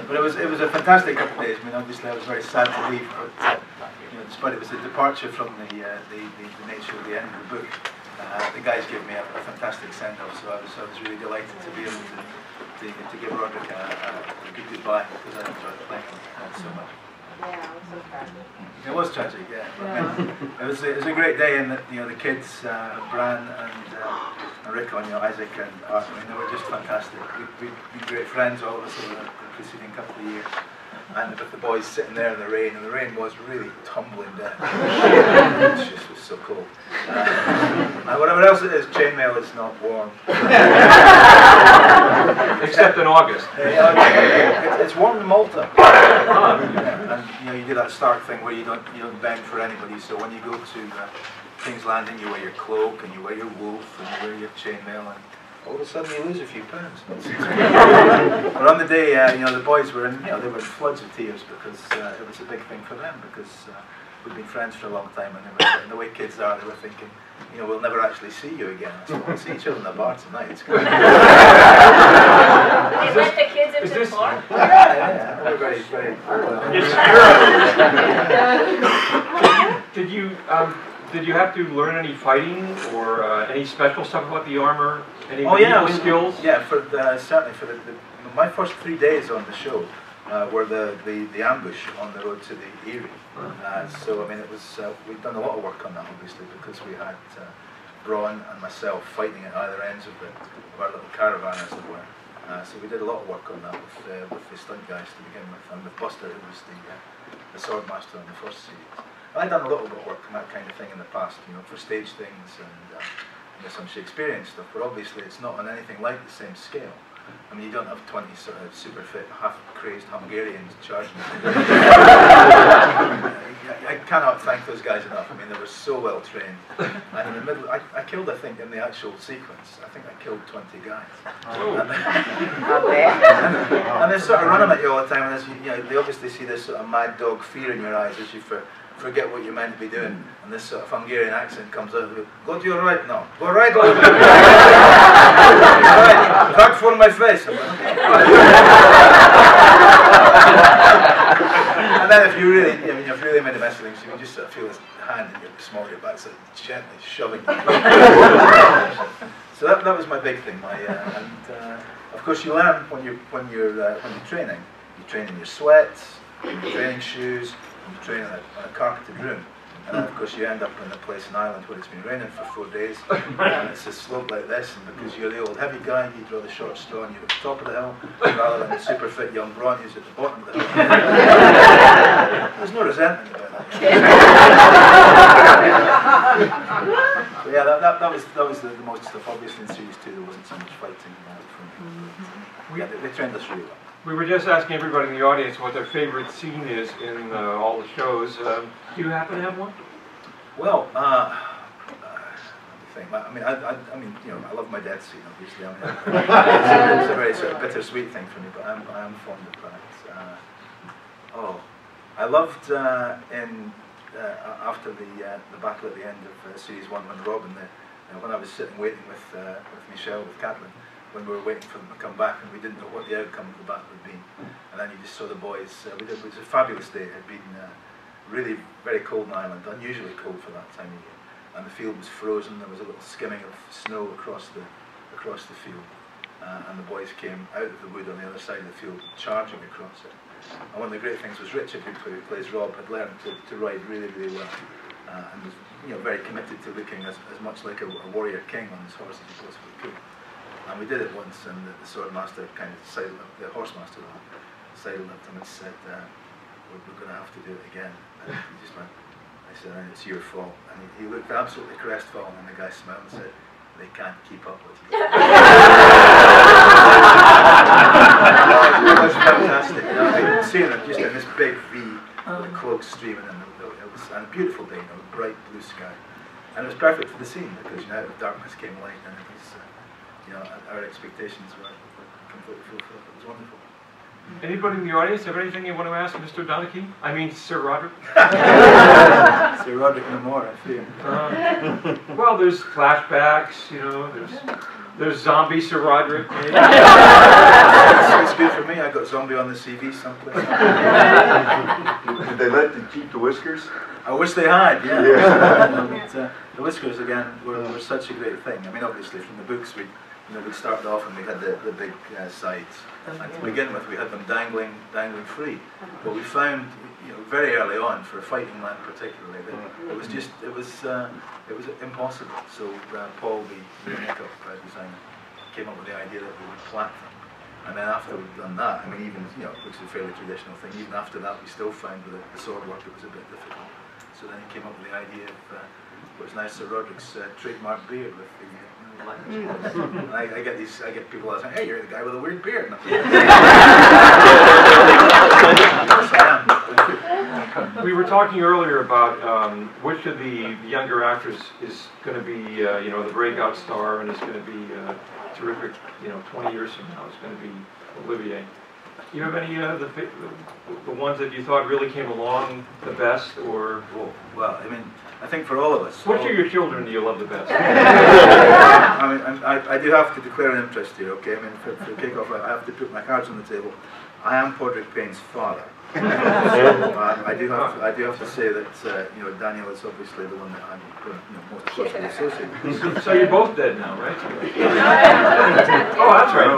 But it was a fantastic couple of days. I mean, obviously I was very sad to leave, but despite it was a departure from the nature of the end of the book, the guys gave me a fantastic send-off, so I was really delighted to be able to give Roderick a good goodbye, because I enjoyed playing him so much. Yeah, it was so tragic. It was tragic, yeah. I mean, it was a great day, and the kids, Bran and Rick, Isaac and Art, I mean, they were just fantastic. We'd been great friends, all of us, over the preceding couple of years. And with the boys sitting there in the rain, and the rain was really tumbling down. It just was so cold. And whatever else it is, chainmail is not warm. Except in August. It's warm in Malta. And you do that Stark thing where you don't bend for anybody. So when you go to King's Landing, you wear your cloak and you wear your wolf and you wear your chainmail, and all of a sudden you lose a few pounds. But on the day, the boys were in, they were in floods of tears, because it was a big thing for them, because we'd been friends for a long time, and the way kids are, they were thinking, we'll never actually see you again. I said, we'll see each other in the bar tonight. It's good. They let the kids into the bar? Yeah. We're very, very. Did you have to learn any fighting or any special stuff about the armor? Any skills? Yeah, certainly for my first 3 days on the show were the ambush on the road to the Erie. So I mean, it was we'd done a lot of work on that, obviously, because we had Braun and myself fighting at either ends of our little caravan, as it were. So we did a lot of work on that with the stunt guys to begin with, and with Buster, who was the sword master on the first series. I'd done a little bit of work on that kind of thing in the past, for stage things and some Shakespearean stuff, but obviously it's not on anything like the same scale. I mean, you don't have 20 sort of super fit, half-crazed Hungarians charging. I cannot thank those guys enough. I mean, they were so well trained. And in the middle, I killed, I think, in the actual sequence, I think I killed 20 guys. And they sort of run them at you all the time, and they obviously see this sort of mad dog fear in your eyes as you forget what you're meant to be doing, and this sort of Hungarian accent comes out. Go to your right now. Go right over. Right. Back for my face. And then if you really made a mess of things, you can just sort of feel this hand in your small of your back, sort of gently shoving you. So that was my big thing. And of course, you learn when you're training. You train in your sweats, in your training shoes. You train on a carpeted room, and then of course you end up in a place in Ireland where it's been raining for 4 days, and it's a slope like this, and because you're the old heavy guy, you draw the short straw and you're at the top of the hill, rather than the super fit young Braun who's at the bottom of the hill. There's no resentment about that. So yeah, that was the most stuff. Obviously in Series 2 there wasn't so much fighting from me. Yeah, they trained us really well. We were just asking everybody in the audience what their favorite scene is in all the shows. Do you happen to have one? Well, let me think. I mean, I love my dad's scene, obviously. I mean, it's a very sort of bittersweet thing for me, but I am fond of that. I loved after the battle at the end of Series 1 when Robin, when I was sitting waiting with Michelle, with Catelyn, when we were waiting for them to come back, and we didn't know what the outcome of the battle would be. And then you just saw the boys. It was a fabulous day. It had been really very cold in Ireland, unusually cold for that time of year. And the field was frozen. There was a little skimming of snow across the field. And the boys came out of the wood on the other side of the field, charging across it. And one of the great things was Richard, who plays Rob, had learned to ride really, really well, and was very committed to looking as much like a warrior king on his horse as he possibly could. And we did it once, and the sword master kind of sidled up, the horse master sidled up to him and said, we're going to have to do it again. And he just went, I said, it's your fault. And he looked absolutely crestfallen, and the guy smiled and said, they can't keep up with you. It was fantastic. Seeing it just in this big V, with the cloak streaming, and it was a beautiful day, bright blue sky. And it was perfect for the scene, because out of darkness came light, and it was, our expectations were completely fulfilled. It was wonderful. Anybody in the audience have anything you want to ask Mr. Donachie? I mean, Sir Roderick? Sir Roderick no more, I fear. Well, there's flashbacks, there's There's zombie Sir Roderick. It's good for me. I got zombie on the CV someplace. Did they let you keep the whiskers? I wish they had, yeah. Yeah. The whiskers again were such a great thing. I mean, obviously from the books we'd started off and we had the big sides, and to begin with we had them dangling free. But we found, very early on, for a fighting man particularly, that it was impossible. So Paul, the makeup designer, came up with the idea that we would plait them. And then after we'd done that, I mean, even, which is a fairly traditional thing, even after that we still found with the sword work it was a bit difficult. So then he came up with the idea of what's now Sir Roderick's trademark beard with the and I get people saying, "Hey, you're the guy with a weird beard." We were talking earlier about which of the younger actors is going to be, the breakout star, and is going to be terrific. 20 years from now, it's going to be Olivier. Do you have any the ones that you thought really came along the best, or? Well, I mean, I think for all of us. Which of your children do you love the best? I mean, I do have to declare an interest here, okay? I mean, for kick-off, I have to put my cards on the table. I am Podrick Payne's father. So, I do have to say that Daniel is obviously the one that I'm most closely associated with. So you're both dead now, right? Oh, that's right.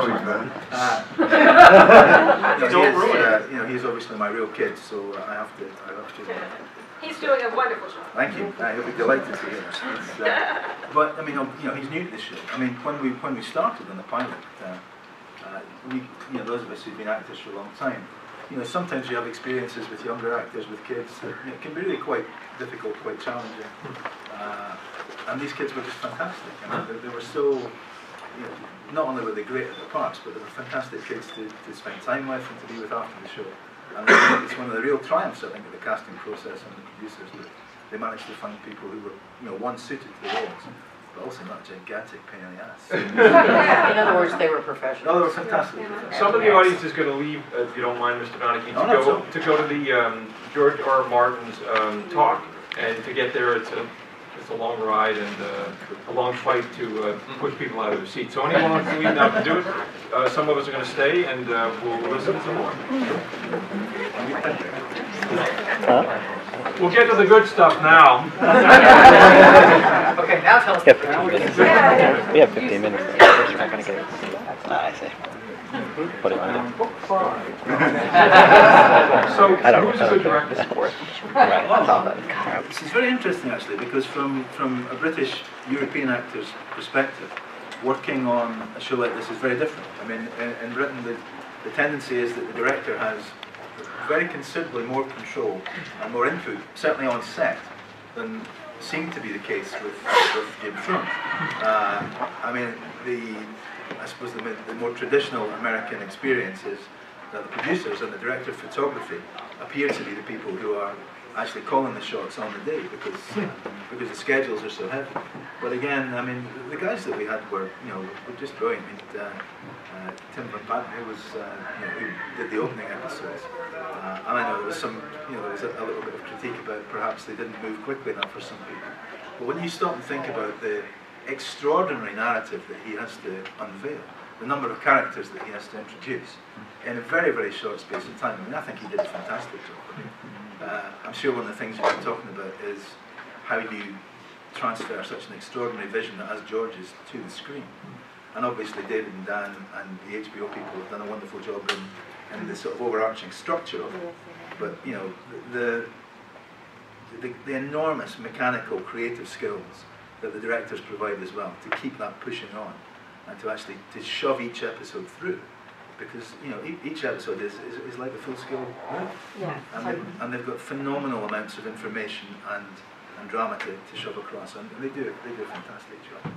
He's obviously my real kid, so I have to. He's doing a wonderful job. Thank you. He'll be delighted to hear that. But I mean, he's new to the show. I mean, when we started on the pilot, those of us who've been actors for a long time, sometimes you have experiences with younger actors, with kids that can be really quite difficult, quite challenging. And these kids were just fantastic. I mean, they were so, not only were they great at their parts, but they were fantastic kids to spend time with and to be with after the show. And it's one of the real triumphs, I think, of the casting process and the producers, that they managed to find people who were, one, suited to the roles, but also not gigantic pain in the ass. In other words, they were professional. Oh, they were fantastic. Some of the audience is going to leave, if you don't mind, Mr. Donachie, to go to the George R. R. Martin's talk, and to get there, it's a long ride and a long fight to push people out of their seats. So anyone wants to leave now to do it. Some of us are going to stay, and we'll listen to some more. We'll get to the good stuff now. Okay, now tell us. We have 15 minutes. We're not going to get it. I see. What do you want to do? So, I don't who's a good director? Right. That's all that. This is very interesting, actually, because from a British European actor's perspective, working on a show like this is very different. I mean, in Britain, the tendency is that the director has very considerably more control and more input, certainly on set, than seemed to be the case with Game of Thrones. I mean, I suppose the more traditional American experience is that the producers and the director of photography appear to be the people who are actually calling the shots on the day because the schedules are so heavy. But again, I mean, the guys that we had were just brilliant. I mean, Tim Van Patten, who did the opening episodes, and I know there was some, there was a little bit of critique about perhaps they didn't move quickly enough for some people. But when you stop and think about the extraordinary narrative that he has to unveil, the number of characters that he has to introduce in a very, very short space of time, I mean, I think he did a fantastic job. I'm sure one of the things you've been talking about is how you transfer such an extraordinary vision as George's to the screen. And obviously David and Dan and the HBO people have done a wonderful job in the sort of overarching structure of it. But the enormous mechanical, creative skills that the directors provide as well to keep that pushing on and to actually shove each episode through, because each episode is like a full-scale movie. Yeah. And they've got phenomenal amounts of information and drama to shove across, and they do a fantastic job.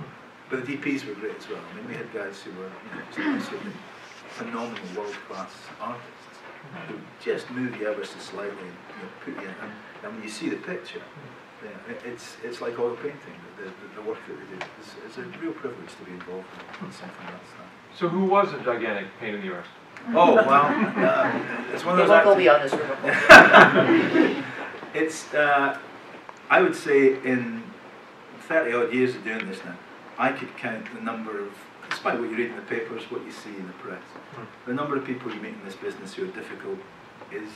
But the DPs were great as well. I mean, we had guys who were just absolutely phenomenal world-class artists who just move you ever so slightly and put you in. And when you see the picture, it's like oil painting. The work that they do. It's a real privilege to be involved in something like that. So who was a gigantic pain in the arse? Oh well, it's one of those. They won't be on this river. It's I would say in 30 odd years of doing this now, I could count the number of despite what you read in the papers, what you see in the press, the number of people you meet in this business who are difficult is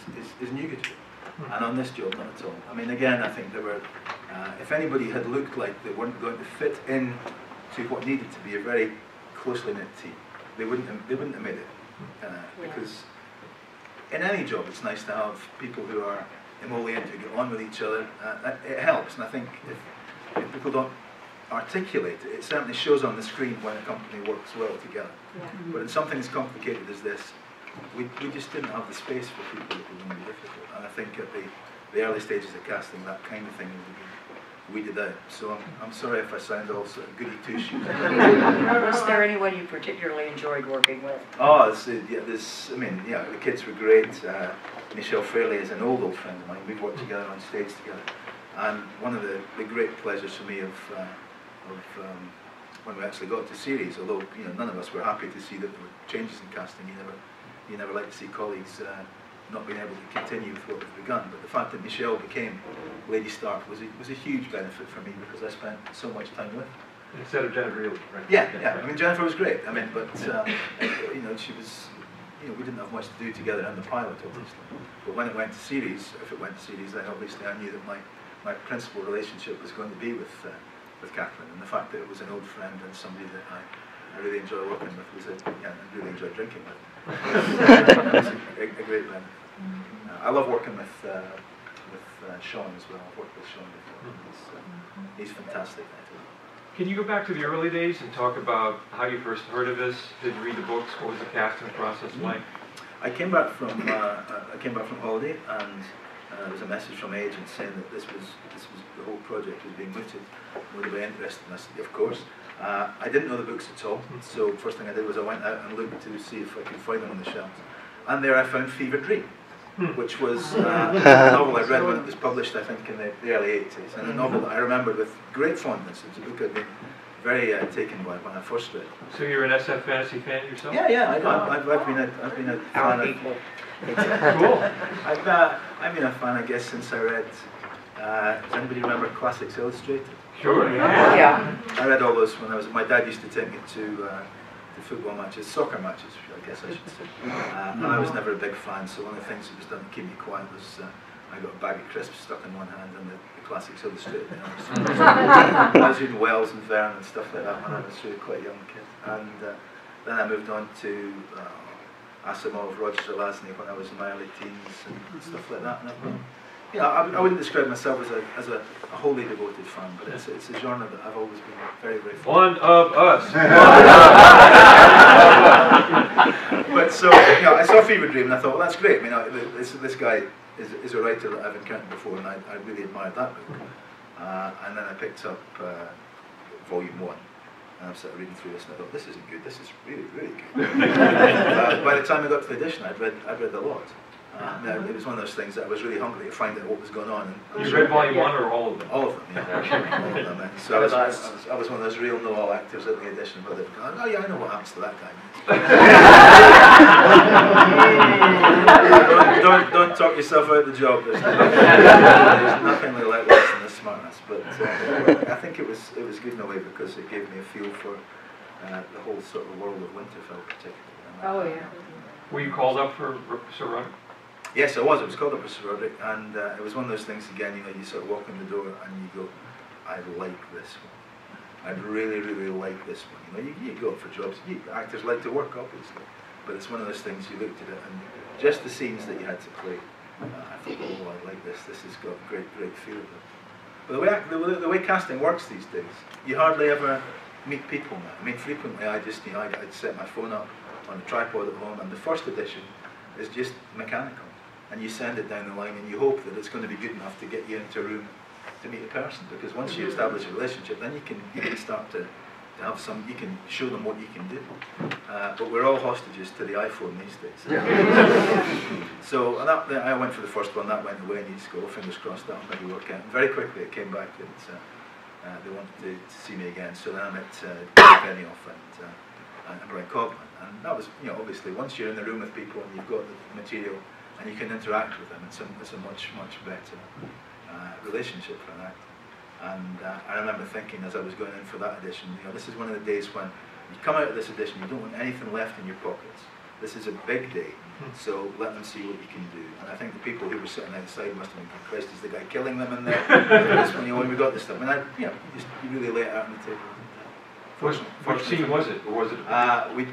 new to you. And on this job, not at all. I mean, again, I think there were, if anybody had looked like they weren't going to fit in to what needed to be a very closely knit team, they wouldn't have made it. Because in any job, it's nice to have people who are emollient, who get on with each other. It helps, and I think if people don't articulate it, it certainly shows on the screen when a company works well together. But in something as complicated as this, we just didn't have the space for people that were going to be difficult. And I think at the early stages of casting, that kind of thing would be weeded out. So I'm sorry if I sound all sort of goody two-shoes. Was there anyone you particularly enjoyed working with? Oh, the kids were great. Michelle Fairley is an old friend of mine. We've worked together on stage together. And one of the great pleasures for me of when we actually got to series, although none of us were happy to see that there were changes in casting. You never like to see colleagues not being able to continue with what we've begun. But the fact that Michelle became Lady Stark was a huge benefit for me because I spent so much time with her. Instead of Jennifer Ely, right? Yeah. I mean, Jennifer was great. I mean, but she was. We didn't have much to do together in the pilot, obviously. But when it went to series, if it went to series, then obviously I knew that my principal relationship was going to be with Catherine, and the fact that it was an old friend and somebody that I really enjoy working with I really enjoy drinking with. It was a great blend. I love working with Sean as well. I've worked with Sean before. He's fantastic. Can you go back to the early days and talk about how you first heard of this? Did you read the books? What was the casting process like? I came back from holiday, and there was a message from agents saying that this was the whole project was being mooted. Would it be interested? And I said, of course. I didn't know the books at all, so first thing I did was I went out and looked to see if I could find them on the shelves. And there I found Fever Dream, which was a novel I read when it was published, I think, in the early 80s, and a novel that I remembered with great fondness. It's a book I'd been very taken by when I first read it. So you're an SF fantasy fan yourself? Yeah. I've been a fan of people. Cool. I've been a fan, I guess, since I read. Does anybody remember Classics Illustrated? Sure. Yeah. I read all those when I was. My dad used to take me to football matches, soccer matches, I guess I should say. And I was never a big fan, so one of the things that was done to keep me quiet was I got a bag of crisps stuck in one hand and the Classics Illustrated. I was reading Wells and Verne and stuff like that when I was really quite a young kid. And then I moved on to Asimov, Roger Zelazny when I was in my early teens and stuff like that. And I wouldn't describe myself as a wholly devoted fan, but it's a genre that I've always been very, very fond of. One of us. But so, I saw Fever Dream and I thought, well, that's great. I mean, this guy is a writer that I've encountered before, and I really admired that book. And then I picked up Volume 1. And I'm sort of reading through this and I thought, this isn't good, this is really, really good. By the time I got to the edition, I'd read a lot. It was one of those things that I was really hungry to find out what was going on. And You read Volume 1 or all of them? all of them, yeah. All of them. So I was one of those real know-all actors at the edition where they'd go, oh yeah, I know what happens to that guy. don't talk yourself out of the job. There's nothing really like less than the smartness. But I think it was good in a way because it gave me a feel for the whole sort of world of Winterfell particularly. Oh yeah. Were you called up for Sir Roderick? Yes, I was. It was called up for Sir Roderick, and it was one of those things again. You sort of walk in the door and you go, "I like this one. I'd really, really like this one." You go up for jobs. Actors like to work, obviously, but it's one of those things. You looked at it and just the scenes that you had to play. I thought, "Oh, I like this. This has got great feel of it." But the way casting works these days, you hardly ever meet people now. I mean, frequently I'd set my phone up on a tripod at home, and the first edition is just mechanical. And you send it down the line and you hope that it's going to be good enough to get you into a room to meet a person, because once you establish a relationship, then you can start to have you can show them what you can do. But we're all hostages to the iPhone these days. So I went for the first one, that went away, and you just go, fingers crossed that'll maybe work out. And very quickly it came back that they wanted to see me again. So then I met Benioff and Brian Cogman. And that was, obviously once you're in the room with people and you've got the material and you can interact with them, it's a much better relationship for an actor. And I remember thinking as I was going in for that audition, this is one of the days when You come out of this audition, you don't want anything left in your pockets. This is a big day, so let them see what you can do. And I think the people who were sitting outside must have been, Christ, is the guy killing them in there? Because when we got this stuff, you really lay it out on the table. What scene was it, or was it?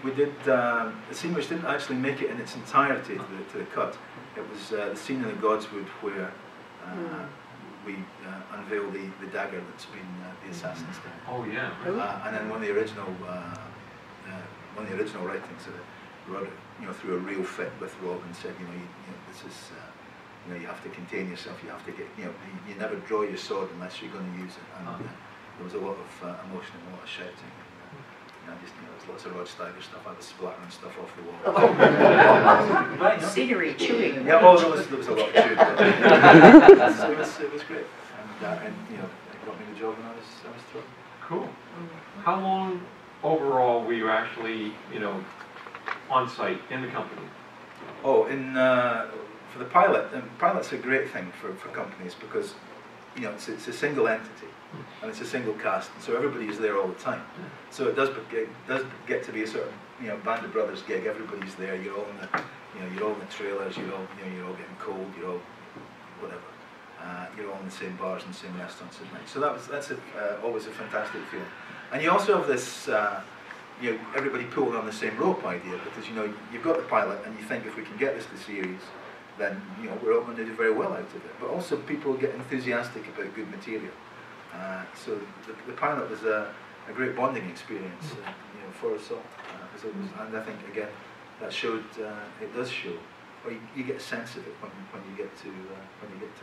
We did a scene which didn't actually make it in its entirety to the cut. It was the scene in the Godswood where we unveil the dagger that's been the assassin's dagger. Oh yeah. And then one of the original writings of it, wrote it, through a real fit with Rob, and said, this is, you have to contain yourself. You have to get, you never draw your sword unless you're going to use it. And there was a lot of emotion and a lot of shouting. There's lots of Rod Steiger stuff. I was splattering stuff off the wall. Scenery, chewing. Yeah, there was a lot of chewing. It was great, and it got me the job, and I was thrilled. Cool. How long overall were you actually, on site in the company? Oh, for the pilot, pilot's a great thing for companies because it's a single entity and it's a single cast, and so everybody is there all the time. So it does get to be a sort of Band of Brothers gig. Everybody's there. You're all in the you're all in the trailers. You're all getting cold. You're all whatever. You're all in the same bars and the same restaurants at night. So that's always a fantastic feeling. And you also have this. Everybody pulling on the same rope idea, because you've got the pilot and you think if we can get this to series, then we're all going to do very well out of it. But also people get enthusiastic about good material. So the pilot was a great bonding experience for us all. And I think again that showed it does show, or you get a sense of it when you get to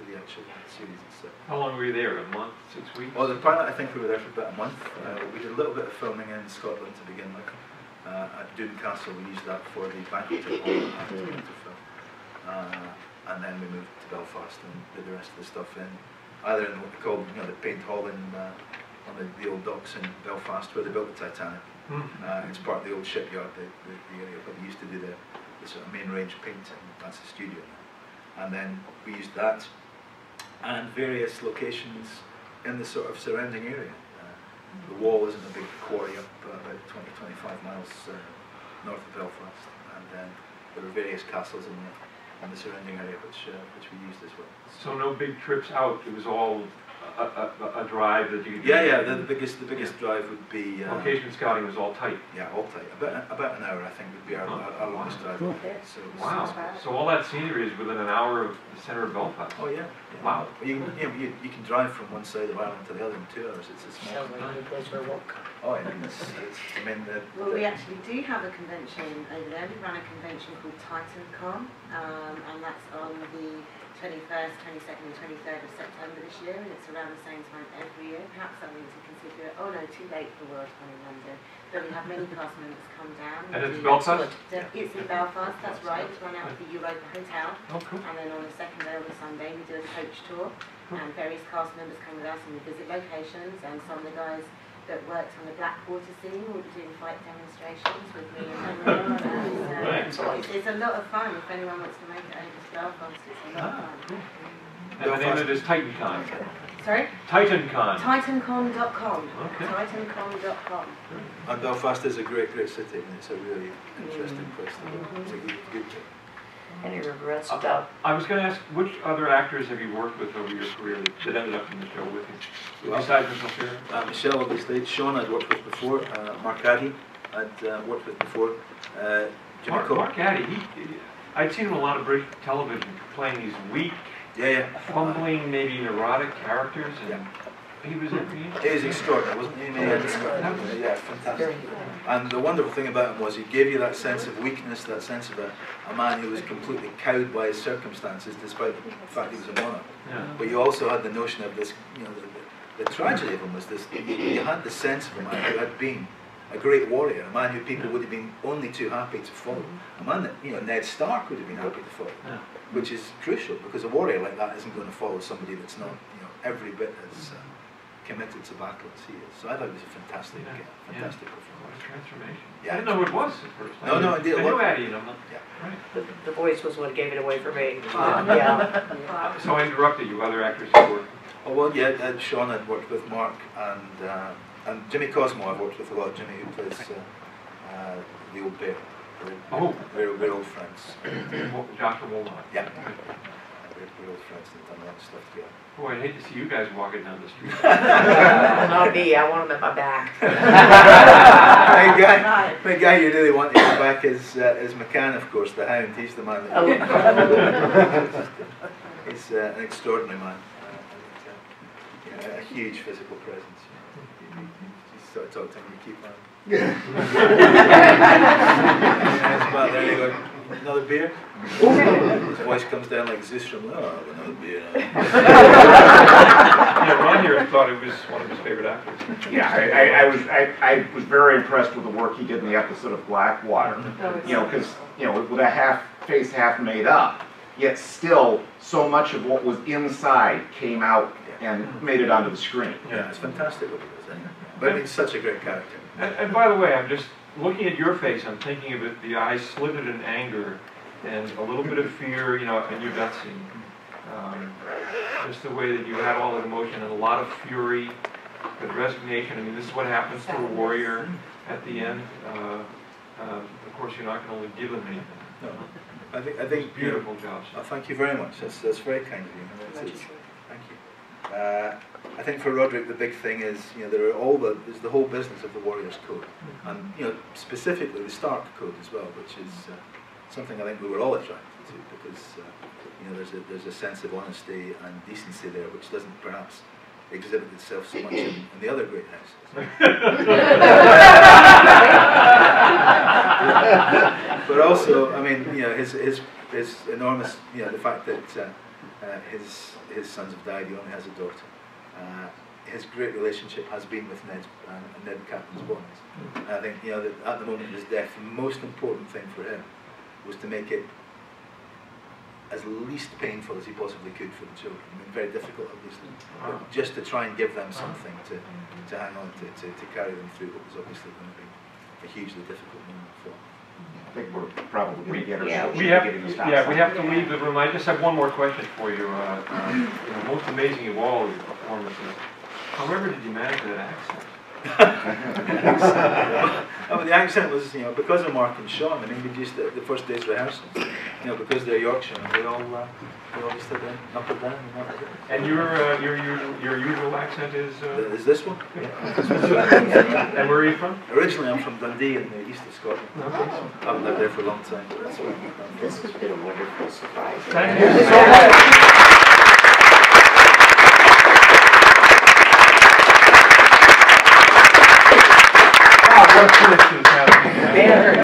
the actual series itself. How long were you there? A month, 6 weeks? Well, the pilot, I think we were there for about a month. We did a little bit of filming in Scotland to begin with. At Doon Castle, we used that for the banquet hall after the winter film. And then we moved to Belfast and did the rest of the stuff either in what they call the paint hall on the old docks in Belfast where they built the Titanic. It's part of the old shipyard, the area where they used to do the sort of main range painting. That's the studio now. And then we used that and various locations in the sort of surrounding area. The Wall isn't a big quarry up about 20-25 miles north of Belfast, and then there were various castles in the surrounding area which we used as well. So no big trips out. It was all a drive that you. Yeah. The biggest drive would be. Location scouting was all tight. Yeah, all tight. About an hour, I think, would be our longest drive. Cool. So Wow. So all that scenery is within an hour of the centre of Belfast. Oh yeah. Wow. You can drive from one side of Ireland to the other in 2 hours. It's a small. Sounds like a place for a walk. Oh yeah. Well, we actually do have a convention over there. We run a convention called Chicon, and that's on the 21st, 22nd and 23rd of September this year, and it's around the same time every year. Perhaps something to consider. Oh no, too late for World Fun in London. But we have many cast members come down. And it's Belfast? It's in Belfast, that's right. It's run out of the Europa Hotel. Oh, cool. And then on the second day, on the Sunday, we do a coach tour. And various cast members come with us and we visit locations, and some of the guys that worked on the Blackwater scene will be doing fight demonstrations with me and everyone. It's a lot of fun if anyone wants to make it over to Belfast. It's a lot of fun. And the name of it is TitanCon. Sorry? TitanCon. TitanCon.com. Okay. TitanCon.com. And Belfast is a great city, and it's a really interesting place to go. It's a good trip. Any regrets about? I was going to ask, which other actors have you worked with over your career that ended up in the show with you? Well, besides Michelle? Michelle, obviously. Sean I'd worked with before. Mark Addy I'd worked with before. Jimmy Coe. Mark Addy, I'd seen him in a lot of British television playing these weak, fumbling, maybe neurotic characters, and he was He was extraordinary, wasn't he? Yeah, fantastic. And the wonderful thing about him was he gave you that sense of weakness, that sense of a man who was completely cowed by his circumstances, despite the fact he was a monarch. Yeah. But you also had the notion of this, the tragedy of him was this, you had the sense of a man who had been a great warrior, a man who people would have been only too happy to follow. A man that, Ned Stark would have been happy to follow, which is crucial, because a warrior like that isn't going to follow somebody that's not, every bit as committed to battle as he is. So I thought it was a fantastic performance. What a transformation. Yeah. I didn't know who it was at first. No, indeed. I knew Addy, Yeah. Right. The voice was what gave it away for me. So I interrupted you, other actors you worked with. Oh well, Sean I'd worked with, Mark, and Jimmy Cosmo I've worked with a lot. Jimmy, who plays the old bear. Oh. We're old friends. Josh from Walmart. Yeah. We're old friends and done a lot of stuff together. Boy, I'd hate to see you guys walking down the street. Not me, I want him at my back. The guy you really want to go back is McCann, of course, the Hound. He's the man. He's an extraordinary man. A huge physical presence. You sort of talk to him, you keep on. Well, there you go. Another beer? His voice comes down like Zeus from, oh, another beer. Yeah, Ron here thought it was one of his favorite actors. Yeah, I was very impressed with the work he did in the episode of Blackwater. You know, because, you know, with a half face, half made up, yet still so much of what was inside came out and made it onto the screen. Yeah, it's fantastic what he does, isn't it? But he's such a great character. And by the way, I'm just looking at your face, I'm thinking of it, the eyes slitted in anger and a little bit of fear, you know, in your gut scene. Just the way that you had all that emotion and a lot of fury, the resignation. I mean, this is what happens to a warrior at the end. Of course, you're not going to give them anything. No, I think Beautiful job. Oh, thank you very much. That's very kind of you. Thank you. I think for Roderick, the big thing is, you know, there's the whole business of the Warrior's Code, and you know, specifically the Stark Code as well, which is something I think we were all attracted to, because you know, there's a sense of honesty and decency there, which doesn't perhaps exhibit itself so much in the other great houses. But also, I mean, you know, his enormous, you know, the fact that his sons have died, he only has a daughter. His great relationship has been with Ned and Ned Captain's boys. And I think, you know, that at the moment of his death, the most important thing for him was to make it as least painful as he possibly could for the children. I mean, very difficult, obviously, but just to try and give them something to hang on to carry them through what was obviously going to be a hugely difficult moment for them. I think we're probably getting We have to leave the room. I just have one more question for you. The most amazing of all your performances. However, did you manage that accent? Oh, the accent was, you know, because of Mark and Sean. I mean, we used the first day's rehearsals, you know, because they're Yorkshire, and we all just did the knuckle down. And your usual accent is? Is this one? Yeah. And where are you from? Originally, I'm from Dundee in the east of Scotland. Okay. I haven't lived there for a long time, but that's where I'm from. This has been a wonderful surprise. Thank you so much. Wow, what a